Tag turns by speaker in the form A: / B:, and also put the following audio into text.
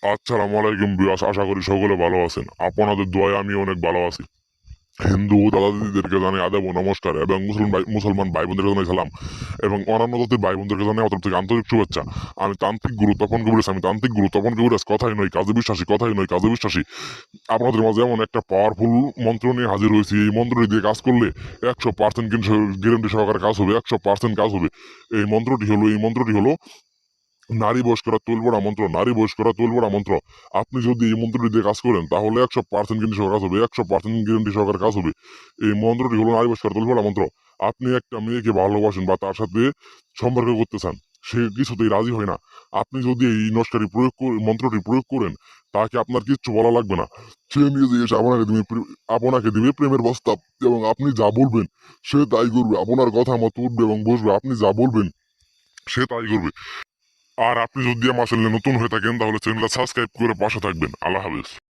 A: আসসালামু আলাইকুম বিয়াস, আশা করি সকলে ভালো আছেন। আপনাদের দোয়ায় আমি অনেক ভালো আছি। হিন্দু দাদা দিদিদেরকে জানাই আদাব ও নমস্কার, এবং মুসলমান ভাই বোনদেরকে জানাই সালাম, এবং অন্যান্য জাতির ভাই বোনদেরকে জানাই আমার তরফ থেকে আন্তরিক শুভেচ্ছা। আমি তান্ত্রিক গুরু তপন কবিরাজ, কথাই নয় কাজে বিশ্বাসী, আপনাদের মাঝে এমন একটা পাওয়ারফুল মন্ত্র নিয়ে হাজির হয়েছি। এই মন্ত্রটি দিয়ে কাজ করলে 100% কিন্তু গ্যারান্টি সহকারে কাজ হবে, 100% কাজ হবে। এই মন্ত্রটি হলো নারী বয়স করা তৈল বড়া মন্ত্র। আপনি যদি এই মন্ত্রটি দিয়ে কাজ করেন তাহলে 100% কিন্তু সহকারে কাজ হবে, 100% গ্যারান্টি সহকারে কাজ হবে। এই মন্ত্রটি হলো নারী বয়স করা তৈল বড়া মন্ত্র। আপনি একটা মেয়েকে ভালোবাসেন বা তার সাথে সম্পর্ক করতে চান, সে কিছুতেই রাজি হয় না। আপনি যদি এই মন্ত্রটি প্রয়োগ করেন, তাকে আপনার কিচ্ছু বলা লাগবে না। সে নিজে এসে আপনাকে দিবে প্রেমের প্রস্তাব, এবং আপনি যা বলবেন সে তাই করবে। আপনার কথা মতো উঠবে এবং বসবে, আপনি যা বলবেন সে তাই করবে। আর আপনি যদি আমার চ্যানেলে নতুন হয়ে থাকেন তাহলে চ্যানেলটা সাবস্ক্রাইব করে পাশে থাকবেন। আল্লাহ হাফেজ।